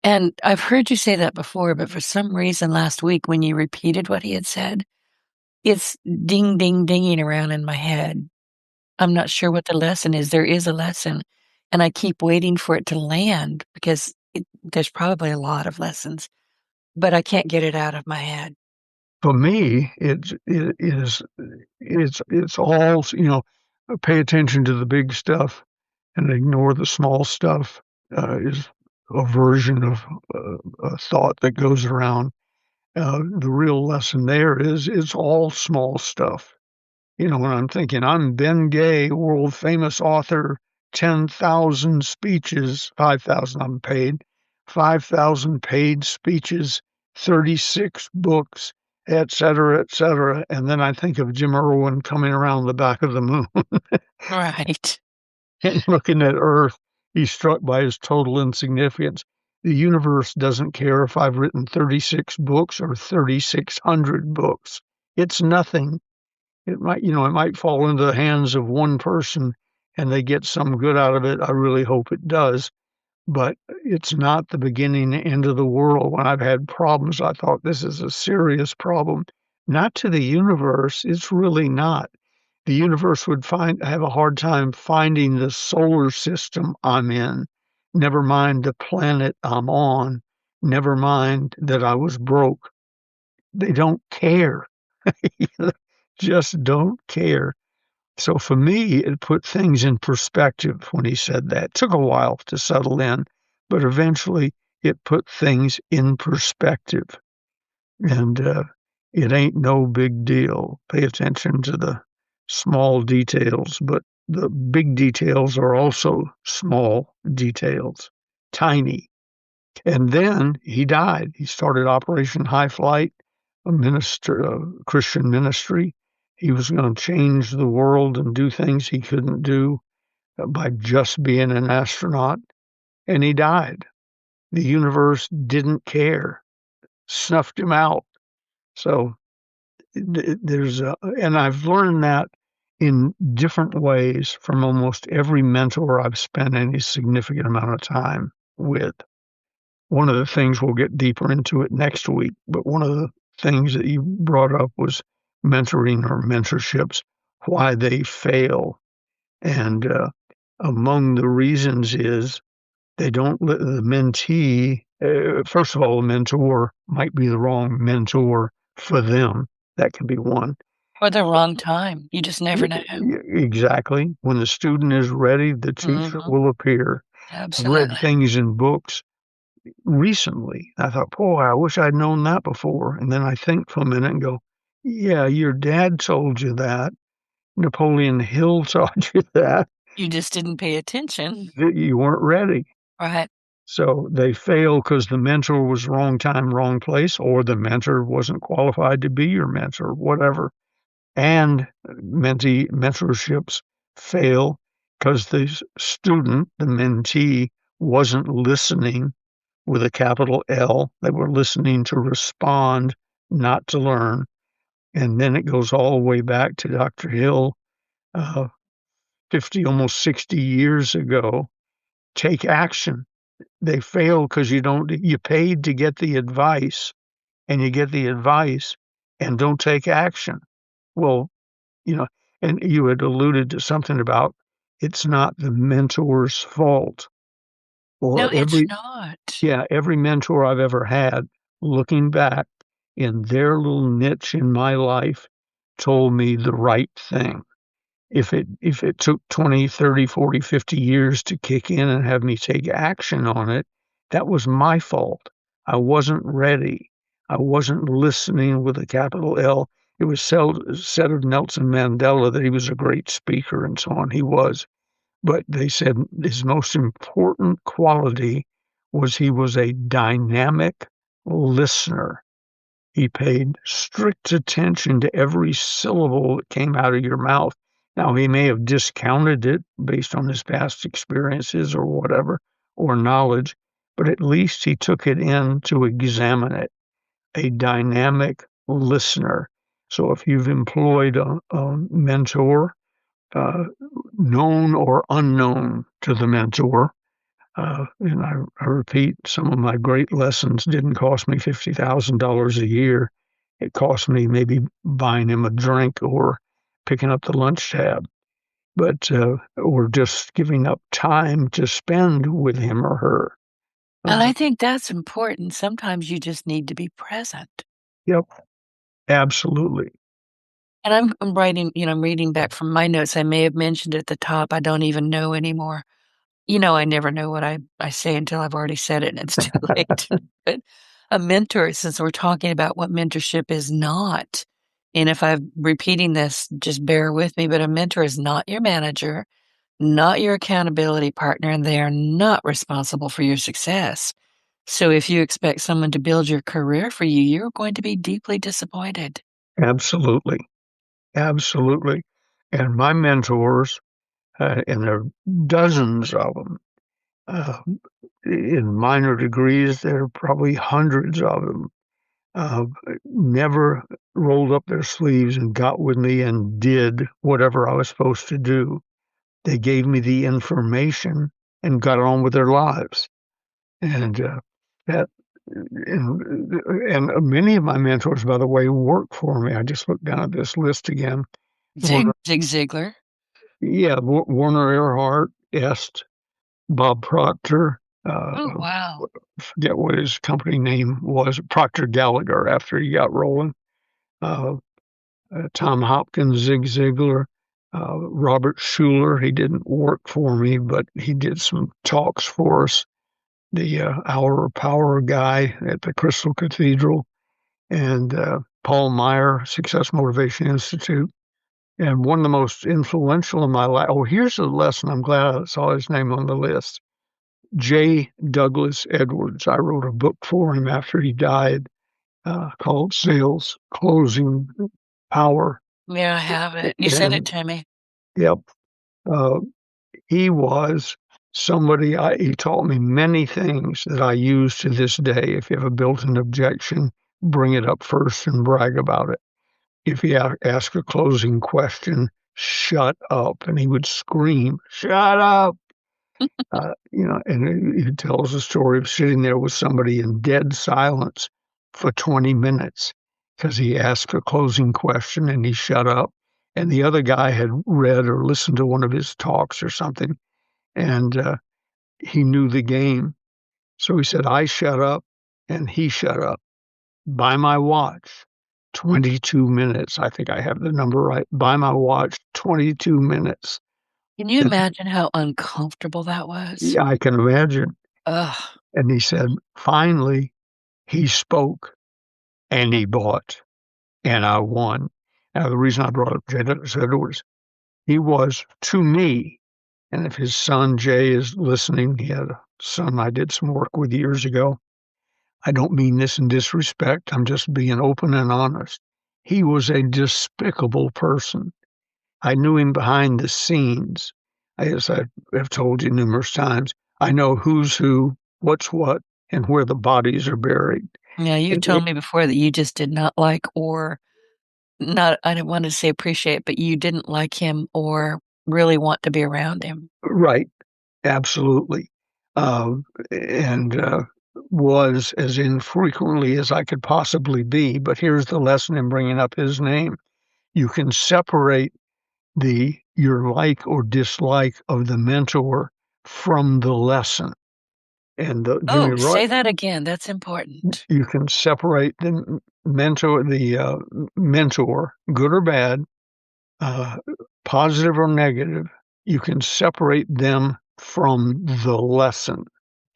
And I've heard you say that before, but for some reason last week when you repeated what he had said, it's ding, ding, dinging around in my head. I'm not sure what the lesson is. There is a lesson, and I keep waiting for it to land because there's probably a lot of lessons, but I can't get it out of my head. for me, it's all, pay attention to the big stuff and ignore the small stuff, is a version of a thought that goes around. The real lesson there is it's all small stuff. When I'm thinking, I'm Ben Gay, world famous author, 10,000 speeches, 5,000 I'm paid, 5,000 paid speeches, 36 books. et cetera, et cetera. And then I think of Jim Irwin coming around the back of the moon Right. and looking at Earth. He's struck by his total insignificance. The universe doesn't care if I've written 36 books or 3,600 books. It's nothing. It might fall into the hands of one person and they get some good out of it. I really hope it does. But it's not the beginning and end of the world. When I've had problems, I thought this is a serious problem. Not to the universe. It's really not. The universe would have a hard time finding the solar system I'm in. Never mind the planet I'm on. Never mind that I was broke. They don't care. Just don't care. So for me, it put things in perspective when he said that. It took a while to settle in, but eventually it put things in perspective. And it ain't no big deal. Pay attention to the small details, but the big details are also small details, tiny. And then he died. He started Operation High Flight, a Christian ministry. He was going to change the world and do things he couldn't do by just being an astronaut. And he died. The universe didn't care, snuffed him out. So and I've learned that in different ways from almost every mentor I've spent any significant amount of time with. One of the things, we'll get deeper into it next week, but one of the things that you brought up was mentoring or mentorships, why they fail. And among the reasons is they don't let the mentee, first of all, the mentor might be the wrong mentor for them. That could be one. Or the wrong time. You just never know. Exactly. When the student is ready, the teacher Mhm. will appear. I've read Absolutely. things in books recently. I thought, boy, I wish I'd known that before. And then I think for a minute and go, yeah, your dad told you that. Napoleon Hill taught you that. You just didn't pay attention. That you weren't ready. Right. So they fail because the mentor was wrong time, wrong place, or the mentor wasn't qualified to be your mentor, whatever. And mentorships fail because the student, the mentee, wasn't listening with a capital L. They were listening to respond, not to learn. And then it goes all the way back to Dr. Hill, uh, 50, almost 60 years ago. Take action. They fail because you paid to get the advice, and you get the advice and don't take action. Well, you know, and you had alluded to something about it's not the mentor's fault. No, Well, it's not. every mentor I've ever had, looking back in their little niche in my life, told me the right thing. If it took 20, 30, 40, 50 years to kick in and have me take action on it, that was my fault. I wasn't ready. I wasn't listening with a capital L. It was said of Nelson Mandela that he was a great speaker and so on. He was. But they said his most important quality was he was a dynamic listener. He paid strict attention to every syllable that came out of your mouth. Now, he may have discounted it based on his past experiences or whatever, or knowledge, but at least he took it in to examine it. A dynamic listener. So if you've employed a mentor, uh, known or unknown to the mentor, and I repeat, some of my great lessons didn't cost me $50,000 a year. It cost me maybe buying him a drink or picking up the lunch tab, but or just giving up time to spend with him or her. And I Uh, think that's important. Sometimes you just need to be present. yep, absolutely. And I'm writing, I'm reading back from my notes. I may have mentioned at the top, I don't even know anymore. I never know what I say until I've already said it and it's too late. But a mentor, since we're talking about what mentorship is not, and if I'm repeating this, just bear with me, but a mentor is not your manager, not your accountability partner, and they are not responsible for your success. So if you expect someone to build your career for you, you're going to be deeply disappointed. Absolutely. Absolutely. And my mentors, and there are dozens of them, uh, in minor degrees, there are probably hundreds of them, uh, never rolled up their sleeves and got with me and did whatever I was supposed to do. They gave me the information and got on with their lives. And that, and many of my mentors, by the way, work for me. I just looked down at this list again. Warner, Zig Ziglar. yeah, Warner Earhart, Est, Bob Proctor. Oh, wow. Forget what his company name was. Proctor Gallagher. After he got rolling. Uh, Tom Hopkins, Zig Ziglar, Robert Schuller. He didn't work for me, but he did some talks for us. The Hour of Power guy at the Crystal Cathedral, and Paul Meyer, Success Motivation Institute. And one of the most influential in my life. Oh, here's a lesson. I'm glad I saw his name on the list. J. Douglas Edwards. I wrote a book for him after he died, called Sales Closing Power. Yeah, I have it. You sent it And to me. yep, uh, he was somebody. He taught me many things that I use to this day. If you have a built-in objection, bring it up first and brag about it. If you ask a closing question, shut up, and he would scream, "Shut up!" And he tells the story of sitting there with somebody in dead silence for 20 minutes because he asked a closing question and he shut up. And the other guy had read or listened to one of his talks or something, and he knew the game. So he said, I shut up, and he shut up. By my watch, 22 minutes. I think I have the number right. By my watch, 22 minutes. Can you And imagine how uncomfortable that was? yeah, I can imagine. Ugh. And he said, finally, he spoke and he bought, and I won. Now, the reason I brought up Jay Edwards, he was to me, and if his son Jay is listening, he had a son I did some work with years ago. I don't mean this in disrespect. I'm just being open and honest. He was a despicable person. I knew him behind the scenes. As I have told you numerous times, I know who's who, what's what, and where the bodies are buried. Yeah, you've It, told me before that you just did not like or not, I didn't want to say appreciate, but you didn't like him or really want to be around him. right, absolutely. And was as infrequently as I could possibly be. But here's the lesson in bringing up his name. You can separate your like or dislike of the mentor from the lesson. And Jimmy Oh, Rutt, say that again. That's important. you can separate the mentor, good or bad, uh, positive or negative. You can separate them from the lesson.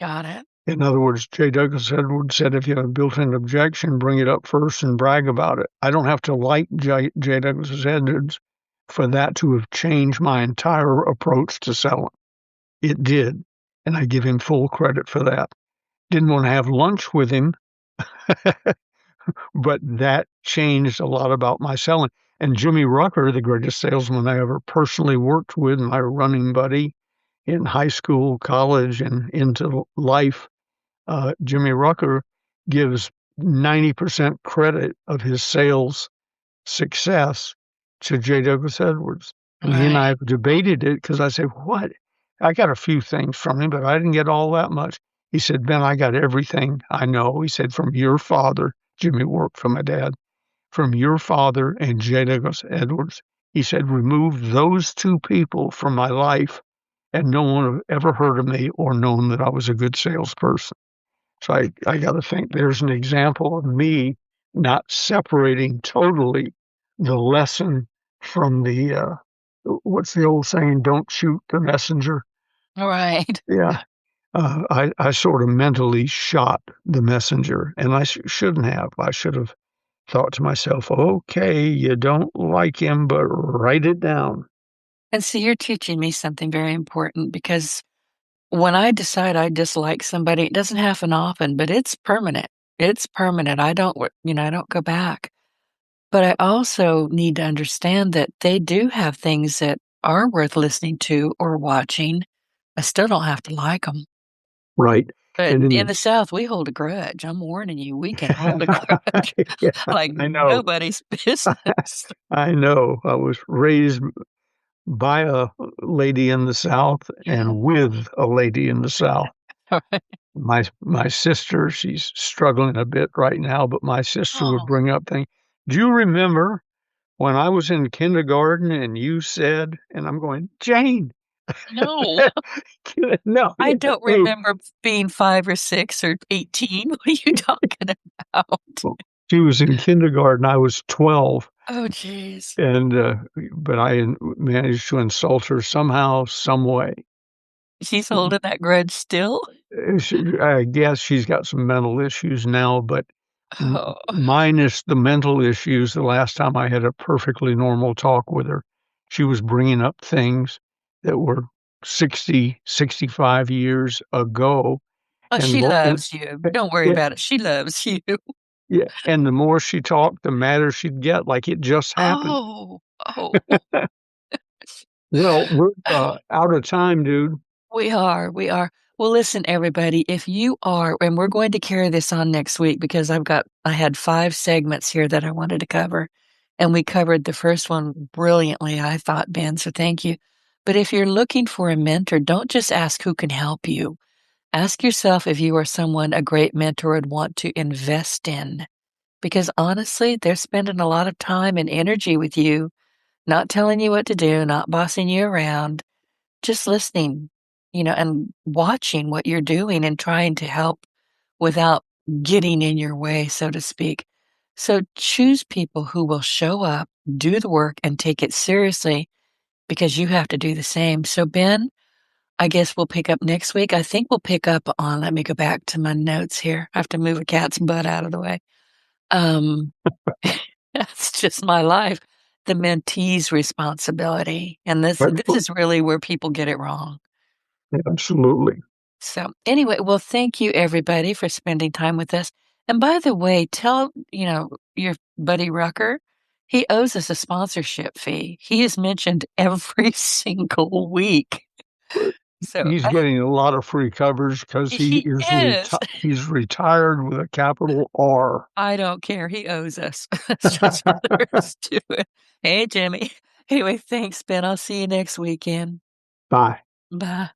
Got it. In other words, J. Douglas Edwards said, if you have a built-in objection, bring it up first and brag about it. I don't have to like J. Douglas Edwards for that to have changed my entire approach to selling. It did, and I give him full credit for that. Didn't want to have lunch with him, but that changed a lot about my selling. And Jimmy Rucker, the greatest salesman I ever personally worked with, my running buddy in high school, college, and into life, Jimmy Rucker gives 90% credit of his sales success to J. Douglas Edwards. And he and I Right. have debated it because I said, what? I got a few things from him, but I didn't get all that much. He said, Ben, I got everything I know. He said, from your father, Jimmy worked for my dad, from your father and J. Douglas Edwards. He said, remove those two people from my life, and no one have ever heard of me or known that I was a good salesperson. So I got to think there's an example of me not separating totally the lesson from what's the old saying? Don't shoot the messenger. All right. Yeah. I sort of mentally shot the messenger, and I shouldn't have. I should have thought to myself, okay, you don't like him, but write it down. And so you're teaching me something very important because when I decide I dislike somebody, it doesn't happen often, but it's permanent. It's permanent. I don't go back. But I also need to understand that they do have things that are worth listening to or watching. I still don't have to like them. Right. But And in in the South, we hold a grudge. I'm warning you, we can hold a the, grudge yeah, like I know. nobody's business. I know. I was raised by a lady in the South Yeah. and with a lady in the South. My sister, she's struggling a bit right now, but my sister would Oh, bring up things. Do you remember when I was in kindergarten and you said, and I'm going, Jane, no. no, I don't oh, remember being 5 or 6 or 18. What are you talking about? she was in kindergarten. I was 12, Oh, jeez. and but I managed to insult her somehow, some way. She's holding that grudge still? I guess she's got some mental issues now, but Oh, minus the mental issues, the last time I had a perfectly normal talk with her, she was bringing up things that were 60, 65 years ago. oh, And, she loves you. Don't worry yeah, about it. She loves you. yeah. And the more she talked, the madder she'd get, like it just happened. Oh, oh. Well, we're out of time, dude. We are, we are. Well, listen, everybody, if you are, and we're going to carry this on next week because I had 5 segments here that I wanted to cover, and we covered the first one brilliantly, I thought, Ben, so thank you. But if you're looking for a mentor, don't just ask who can help you. Ask yourself if you are someone a great mentor would want to invest in. Because honestly, they're spending a lot of time and energy with you, not telling you what to do, not bossing you around, just listening, and watching what you're doing and trying to help without getting in your way, so to speak. So choose people who will show up, do the work, and take it seriously because you have to do the same. So, Ben, I guess we'll pick up next week. I think we'll pick up on, let me go back to my notes here. I have to move a cat's butt out of the way. Um, that's just my life. The mentee's responsibility. And this is really where people get it wrong. Absolutely. So anyway, well, thank you everybody for spending time with us. And by the way, tell, your buddy Rucker, he owes us a sponsorship fee. He is mentioned every single week. So He's getting a lot of free coverage because he is. he's retired with a capital R. I don't care. He owes us. That's just all there is to it. Hey, Jimmy. Anyway, thanks, Ben. I'll see you next weekend. Bye. Bye.